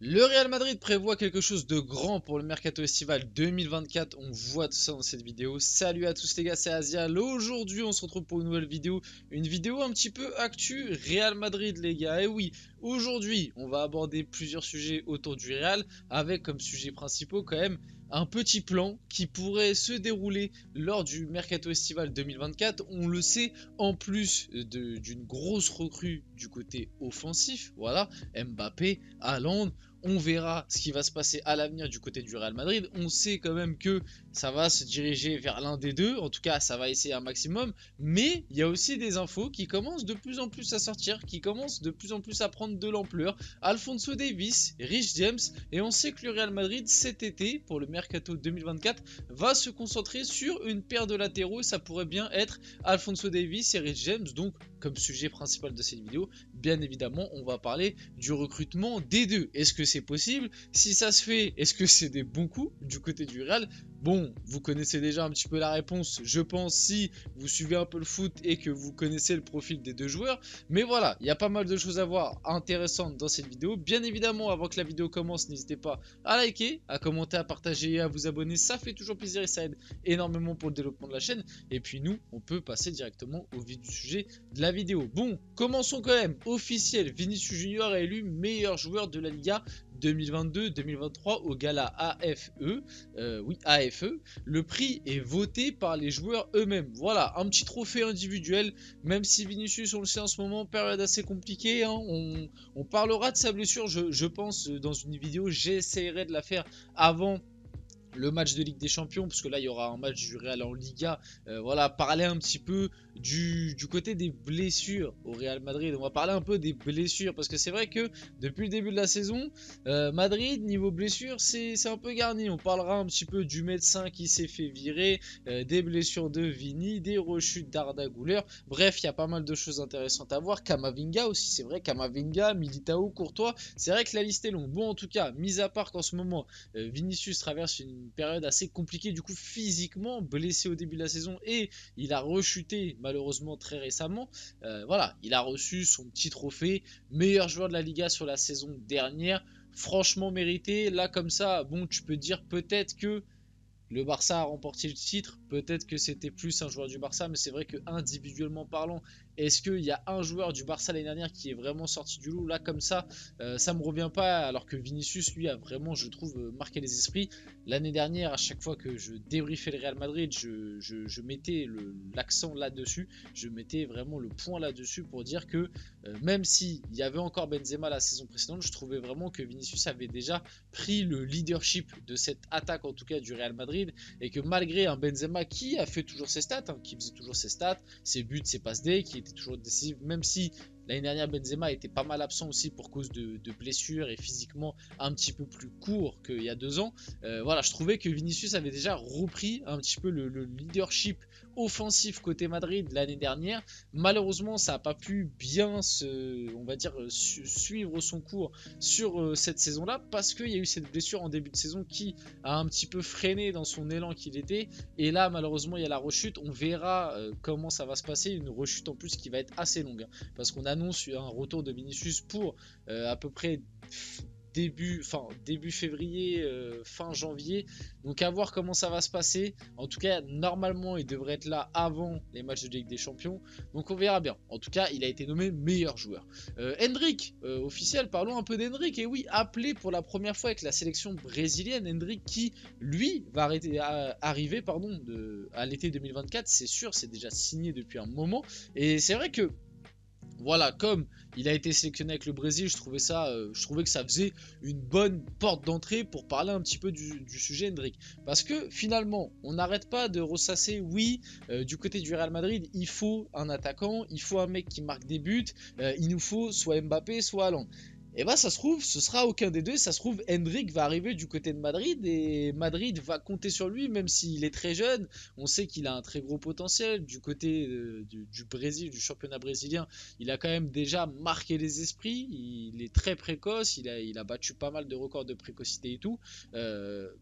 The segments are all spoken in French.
Le Real Madrid prévoit quelque chose de grand pour le mercato estival 2024. On voit tout ça dans cette vidéo. Salut à tous les gars, c'est Azial. Aujourd'hui, on se retrouve pour une nouvelle vidéo. Une vidéo un petit peu actu Real Madrid, les gars. Et oui, aujourd'hui, on va aborder plusieurs sujets autour du Real, avec comme sujet principaux quand même un petit plan qui pourrait se dérouler lors du mercato estival 2024. On le sait, en plus d'une grosse recrue du côté offensif. Voilà, Mbappé, Haaland. On verra ce qui va se passer à l'avenir du côté du Real Madrid. On sait quand même que ça va se diriger vers l'un des deux. En tout cas, ça va essayer un maximum. Mais il y a aussi des infos qui commencent de plus en plus à sortir, qui commencent de plus en plus à prendre de l'ampleur. Alphonso Davies, Rich James. Et on sait que le Real Madrid, cet été, pour le Mercato 2024, va se concentrer sur une paire de latéraux. Et ça pourrait bien être Alphonso Davies et Rich James. Donc, comme sujet principal de cette vidéo, bien évidemment, on va parler du recrutement des deux. Est-ce que c'est possible? Si ça se fait, est-ce que c'est des bons coups du côté du Real? Bon, vous connaissez déjà un petit peu la réponse, je pense, si vous suivez un peu le foot et que vous connaissez le profil des deux joueurs. Mais voilà, il y a pas mal de choses à voir intéressantes dans cette vidéo. Bien évidemment, avant que la vidéo commence, n'hésitez pas à liker, à commenter, à partager et à vous abonner. Ça fait toujours plaisir et ça aide énormément pour le développement de la chaîne. Et puis nous, on peut passer directement au vif du sujet de la vidéo. Bon, commençons quand même. Officiel, Vinicius Junior est élu meilleur joueur de la Liga 2022-2023 au gala AFE. Oui, AFE. Le prix est voté par les joueurs eux-mêmes. Voilà, un petit trophée individuel. Même si Vinicius, on le sait en ce moment, période assez compliquée. Hein, on parlera de sa blessure, je pense, dans une vidéo. J'essaierai de la faire avant le match de Ligue des Champions, parce que là il y aura un match du Real en Liga. Voilà, parler un petit peu du côté des blessures au Real Madrid. On va parler un peu des blessures, parce que c'est vrai que depuis le début de la saison, Madrid, niveau blessures, c'est un peu garni. On parlera un petit peu du médecin qui s'est fait virer, des blessures de Vini, des rechutes d'Arda Güler. Bref, il y a pas mal de choses intéressantes à voir. Camavinga aussi, c'est vrai, Camavinga, Militao, Courtois. C'est vrai que la liste est longue. Bon, en tout cas, mis à part qu'en ce moment, Vinicius traverse une période assez compliquée, du coup physiquement, blessé au début de la saison, et il a rechuté malheureusement très récemment. Voilà, il a reçu son petit trophée meilleur joueur de la Liga sur la saison dernière, franchement mérité. Là comme ça, bon, tu peux dire peut-être que le Barça a remporté le titre, peut-être que c'était plus un joueur du Barça, mais c'est vrai que individuellement parlant, est-ce qu'il y a un joueur du Barça l'année dernière qui est vraiment sorti du lot? Là comme ça me revient pas, alors que Vinicius lui a vraiment, je trouve, marqué les esprits. L'année dernière, à chaque fois que je débriefais le Real Madrid, je mettais l'accent là-dessus, je mettais vraiment le point là-dessus pour dire que même s'il y avait encore Benzema la saison précédente, je trouvais vraiment que Vinicius avait déjà pris le leadership de cette attaque, en tout cas du Real Madrid, et que malgré un Benzema qui a fait toujours ses stats, qui faisait toujours ses stats, ses buts, ses passes D, qui était toujours décisif, même si l'année dernière Benzema était pas mal absent aussi pour cause de blessures et physiquement un petit peu plus court qu'il y a 2 ans. Voilà, je trouvais que Vinicius avait déjà repris un petit peu le leadership offensif côté Madrid l'année dernière. Malheureusement, ça n'a pas pu bien on va dire, suivre son cours sur cette saison-là, parce qu'il y a eu cette blessure en début de saison qui a un petit peu freiné dans son élan qu'il était. Et là, malheureusement, il y a la rechute. On verra comment ça va se passer. Une rechute en plus qui va être assez longue, hein, parce qu'on annonce un retour de Vinicius pour à peu près début février, fin janvier. Donc à voir comment ça va se passer. En tout cas, normalement, il devrait être là avant les matchs de Ligue des Champions. Donc on verra bien. En tout cas, il a été nommé meilleur joueur. Endrick, officiel, parlons un peu d'Endrick. Et oui, appelé pour la première fois avec la sélection brésilienne. Endrick qui, lui, va arriver à l'été 2024. C'est sûr, c'est déjà signé depuis un moment. Et c'est vrai que voilà, comme il a été sélectionné avec le Brésil, je trouvais que ça faisait une bonne porte d'entrée pour parler un petit peu du sujet Endrick. Parce que finalement, on n'arrête pas de ressasser, oui, du côté du Real Madrid, il faut un attaquant, il faut un mec qui marque des buts, il nous faut soit Mbappé, soit Haaland. Et bah ça se trouve, ce sera aucun des deux. Ça se trouve, Endrick va arriver du côté de Madrid et Madrid va compter sur lui, même s'il est très jeune. On sait qu'il a un très gros potentiel du côté du Brésil, du championnat brésilien. Il a quand même déjà marqué les esprits. Il est très précoce. Il a battu pas mal de records de précocité et tout.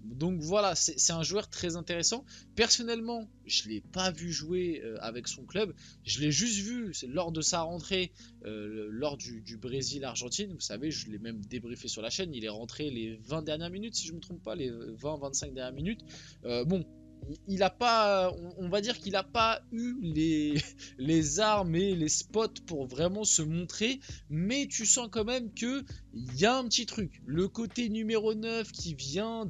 Donc voilà, c'est un joueur très intéressant. Personnellement, je l'ai pas vu jouer avec son club. Je l'ai juste vu lors de sa rentrée, lors du Brésil-Argentine. Vous savez, je l'ai même débriefé sur la chaîne, il est rentré les 20 dernières minutes, si je me trompe pas, les 20-25 dernières minutes. Bon, il a pas, on va dire qu'il n'a pas eu les armes et les spots pour vraiment se montrer, mais tu sens quand même que il y a un petit truc. Le côté numéro 9 qui vient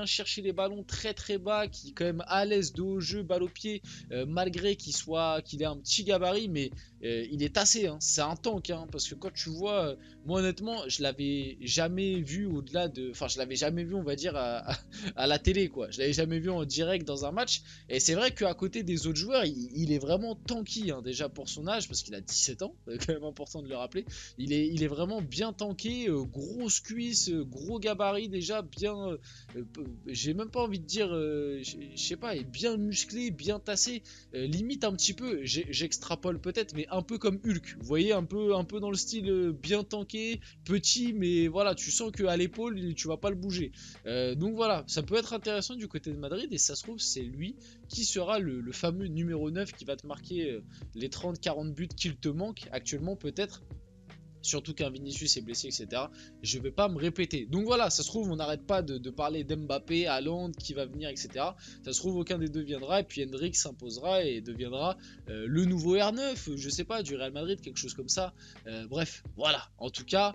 chercher les ballons très très bas, qui est quand même à l'aise de haut jeu, balle au pied, malgré qu'il ait un petit gabarit, mais il est tassé, hein. C'est un tank, hein, parce que quand tu vois, moi honnêtement, je l'avais jamais vu au-delà de, enfin je l'avais jamais vu, on va dire à la télé, quoi. Je l'avais jamais vu en direct dans un match, et c'est vrai qu'à côté des autres joueurs, il est vraiment tanky, hein, déjà pour son âge, parce qu'il a 17 ans, c'est quand même important de le rappeler. Il est vraiment bien tanké, grosse cuisse, gros gabarit déjà, bien, j'ai même pas envie de dire, je sais pas, est bien musclé, bien tassé, limite un petit peu, j'extrapole peut-être, mais un peu comme Hulk, vous voyez, un peu dans le style bien tanké, petit, mais voilà, tu sens qu'à l'épaule, tu vas pas le bouger. Donc voilà, ça peut être intéressant du côté de Madrid, et ça se trouve, c'est lui qui sera le fameux numéro 9 qui va te marquer les 30-40 buts qu'il te manque actuellement peut-être. Surtout qu'un Vinicius est blessé, etc. Je vais pas me répéter. Donc voilà, ça se trouve, on n'arrête pas de parler d'Mbappé, Haaland qui va venir, etc. Ça se trouve, aucun des deux viendra. Et puis Hendrik s'imposera et deviendra le nouveau R9, je sais pas, du Real Madrid, quelque chose comme ça. Bref, voilà. En tout cas,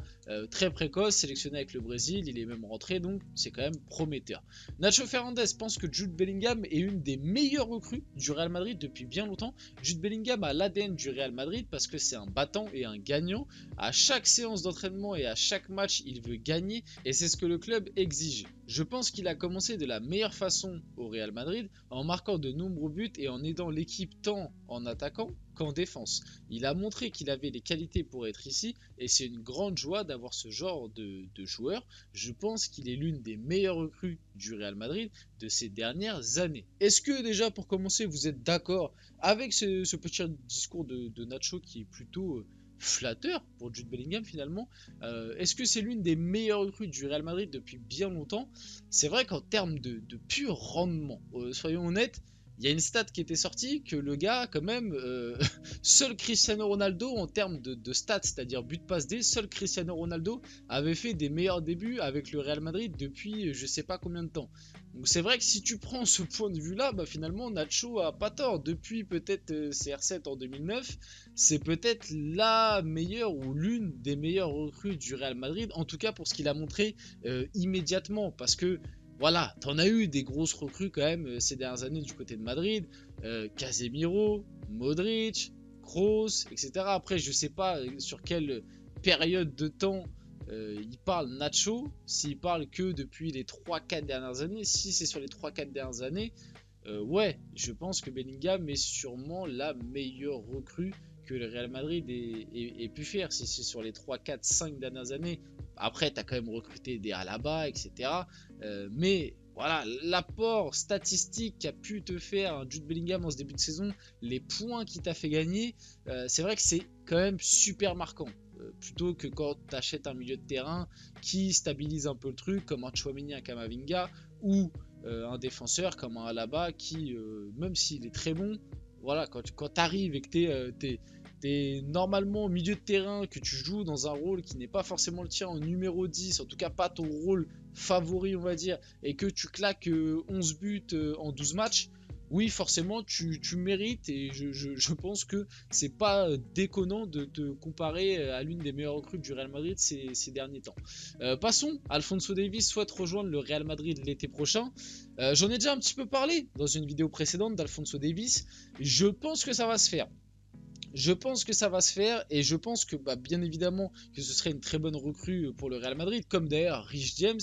très précoce, sélectionné avec le Brésil. Il est même rentré, donc c'est quand même prometteur. Nacho Fernandez pense que Jude Bellingham est une des meilleures recrues du Real Madrid depuis bien longtemps. Jude Bellingham a l'ADN du Real Madrid parce que c'est un battant et un gagnant. À chaque séance d'entraînement et à chaque match, il veut gagner et c'est ce que le club exige. Je pense qu'il a commencé de la meilleure façon au Real Madrid en marquant de nombreux buts et en aidant l'équipe tant en attaquant qu'en défense. Il a montré qu'il avait les qualités pour être ici et c'est une grande joie d'avoir ce genre de joueur. Je pense qu'il est l'une des meilleures recrues du Real Madrid de ces dernières années. Est-ce que déjà pour commencer vous êtes d'accord avec ce petit discours de Nacho qui est plutôt flatteur pour Jude Bellingham finalement? Est-ce que c'est l'une des meilleures recrues du Real Madrid depuis bien longtemps? C'est vrai qu'en termes de pur rendement, soyons honnêtes, il y a une stat qui était sortie que le gars, quand même, seul Cristiano Ronaldo en termes de stats, c'est-à-dire but passe D, seul Cristiano Ronaldo avait fait des meilleurs débuts avec le Real Madrid depuis je sais pas combien de temps. Donc c'est vrai que si tu prends ce point de vue-là, bah, finalement Nacho a pas tort. Depuis peut-être CR7 en 2009, c'est peut-être la meilleure ou l'une des meilleures recrues du Real Madrid, en tout cas pour ce qu'il a montré immédiatement, parce que voilà, t'en as eu des grosses recrues quand même ces dernières années du côté de Madrid, Casemiro, Modric, Kroos, etc. Après, je sais pas sur quelle période de temps il parle Nacho, s'il parle que depuis les 3-4 dernières années. Si c'est sur les 3-4 dernières années, ouais, je pense que Bellingham est sûrement la meilleure recrue que le Real Madrid ait pu faire. Si c'est sur les 3, 4, 5 dernières années, après tu as quand même recruté des Alaba, etc. Mais voilà, l'apport statistique qu'a pu te faire un Jude Bellingham en ce début de saison, les points qu'il t'a fait gagner, c'est vrai que c'est quand même super marquant. Plutôt que quand tu achètes un milieu de terrain qui stabilise un peu le truc, comme un Tchouaméni, un Camavinga, ou un défenseur comme un Alaba qui, même s'il est très bon, voilà, quand tu arrives et que t'es normalement au milieu de terrain, que tu joues dans un rôle qui n'est pas forcément le tien en numéro 10, en tout cas pas ton rôle favori on va dire, et que tu claques 11 buts en 12 matchs, oui forcément tu mérites, et je pense que c'est pas déconnant de te comparer à l'une des meilleures recrues du Real Madrid ces derniers temps. Passons, Alphonso Davies souhaite rejoindre le Real Madrid l'été prochain. J'en ai déjà un petit peu parlé dans une vidéo précédente d'Alphonso Davies. Je pense que ça va se faire. Je pense que ça va se faire, et je pense que bien évidemment que ce serait une très bonne recrue pour le Real Madrid, comme d'ailleurs Rich James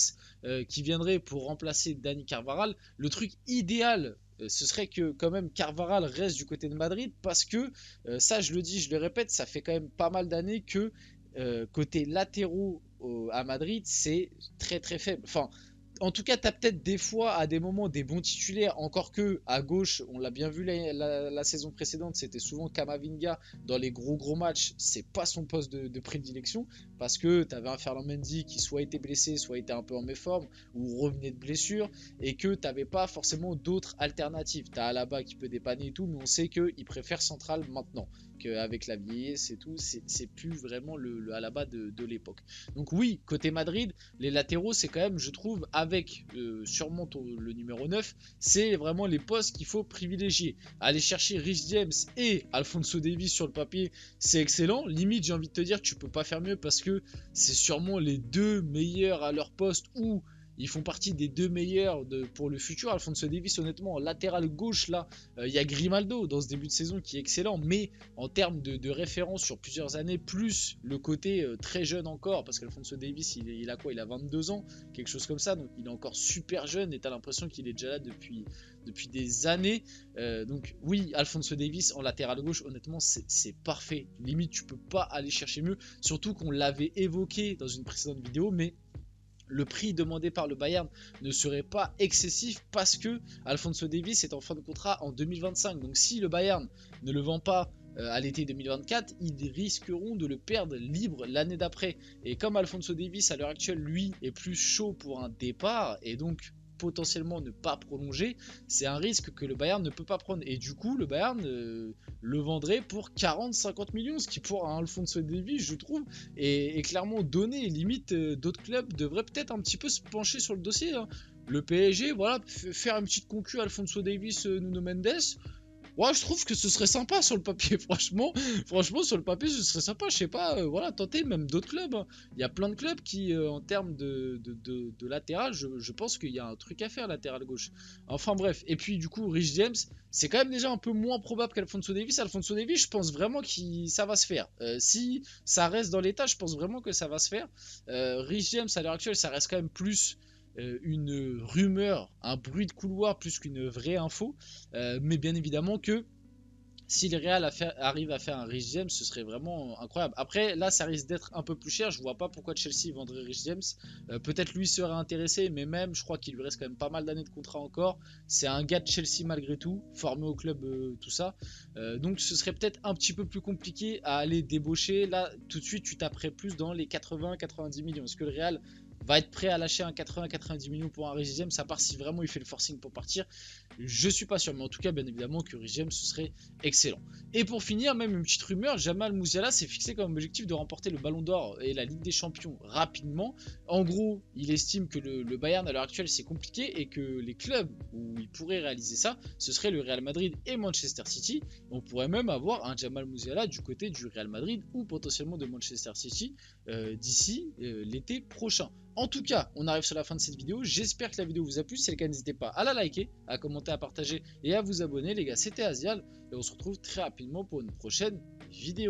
qui viendrait pour remplacer Dani Carvajal. Le truc idéal, ce serait que quand même Carvajal reste du côté de Madrid, parce que ça je le dis, je le répète, ça fait quand même pas mal d'années que côté latéraux à Madrid c'est très très faible. Enfin, En tout cas, tu as peut-être des fois, à des moments, des bons titulaires. Encore que, à gauche, on l'a bien vu la saison précédente, c'était souvent Kamavinga. Dans les gros matchs, c'est pas son poste de prédilection. Parce que tu avais un Ferland Mendy qui soit était blessé, soit était un peu en méforme, ou revenait de blessure. Et que tu n'avais pas forcément d'autres alternatives. Tu as Alaba qui peut dépanner et tout, mais on sait qu'il préfère central maintenant. Qu'avec la vieillesse et tout, c'est plus vraiment le Alaba de l'époque. Donc oui, côté Madrid, les latéraux, c'est quand même, je trouve, avec sûrement le numéro 9, c'est vraiment les postes qu'il faut privilégier. Aller chercher Rhys James et Alphonso Davies sur le papier, c'est excellent. Limite, j'ai envie de te dire, tu peux pas faire mieux parce que c'est sûrement les deux meilleurs à leur poste ou ils font partie des deux meilleurs pour le futur. Alphonso Davies, honnêtement, en latéral gauche, là, il y a Grimaldo dans ce début de saison qui est excellent. Mais en termes de référence sur plusieurs années, plus le côté très jeune encore, parce qu'Alphonso Davies, il a quoi? Il a 22 ans, quelque chose comme ça. Donc il est encore super jeune et tu as l'impression qu'il est déjà là depuis des années. Donc oui, Alphonso Davies en latéral gauche, honnêtement, c'est parfait. Limite, tu peux pas aller chercher mieux. Surtout qu'on l'avait évoqué dans une précédente vidéo, mais le prix demandé par le Bayern ne serait pas excessif parce que Alphonso Davies est en fin de contrat en 2025. Donc si le Bayern ne le vend pas à l'été 2024, ils risqueront de le perdre libre l'année d'après. Et comme Alphonso Davies à l'heure actuelle, lui, est plus chaud pour un départ et donc potentiellement ne pas prolonger, c'est un risque que le Bayern ne peut pas prendre. Et du coup, le Bayern le vendrait pour 40-50 millions, ce qui pour un Alphonso Davies, je trouve, est clairement donné. Limite, d'autres clubs devraient peut-être un petit peu se pencher sur le dossier. Hein. Le PSG, voilà, faire une petite concu Alphonso Davies, Nuno Mendes. Ouais, je trouve que ce serait sympa sur le papier, franchement sur le papier ce serait sympa, je sais pas, voilà, tenter même d'autres clubs, hein. Il y a plein de clubs qui, en termes de latéral, je pense qu'il y a un truc à faire latéral gauche. Enfin bref, et puis du coup, Rhys James, c'est quand même déjà un peu moins probable qu'Alphonso Davies. Alphonso Davies, je pense vraiment que ça va se faire. Si ça reste dans l'état, je pense vraiment que ça va se faire. Rhys James, à l'heure actuelle, ça reste quand même plus une rumeur, un bruit de couloir plus qu'une vraie info. Mais bien évidemment que si le Real arrive à faire un Rhys James, ce serait vraiment incroyable. Après, là, ça risque d'être un peu plus cher. Je vois pas pourquoi Chelsea vendrait Rhys James. Peut-être lui serait intéressé, mais même, je crois qu'il lui reste quand même pas mal d'années de contrat encore. C'est un gars de Chelsea malgré tout, formé au club, tout ça. Donc, ce serait peut-être un petit peu plus compliqué à aller débaucher. Là, tout de suite, tu taperais plus dans les 80-90 millions. Est-ce que le Real va être prêt à lâcher un 80-90 millions pour un Rhys James, à part si vraiment il fait le forcing pour partir? Je suis pas sûr, mais en tout cas, bien évidemment que Rhys James, ce serait excellent. Et pour finir, même une petite rumeur, Jamal Musiala s'est fixé comme objectif de remporter le Ballon d'Or et la Ligue des Champions rapidement. En gros, il estime que le Bayern à l'heure actuelle c'est compliqué et que les clubs où il pourrait réaliser ça, ce serait le Real Madrid et Manchester City. On pourrait même avoir un Jamal Musiala du côté du Real Madrid ou potentiellement de Manchester City d'ici l'été prochain. En tout cas, on arrive sur la fin de cette vidéo. J'espère que la vidéo vous a plu. Si c'est le cas, n'hésitez pas à la liker, à commenter, à partager et à vous abonner. Les gars, c'était Azial et on se retrouve très rapidement pour une prochaine vidéo.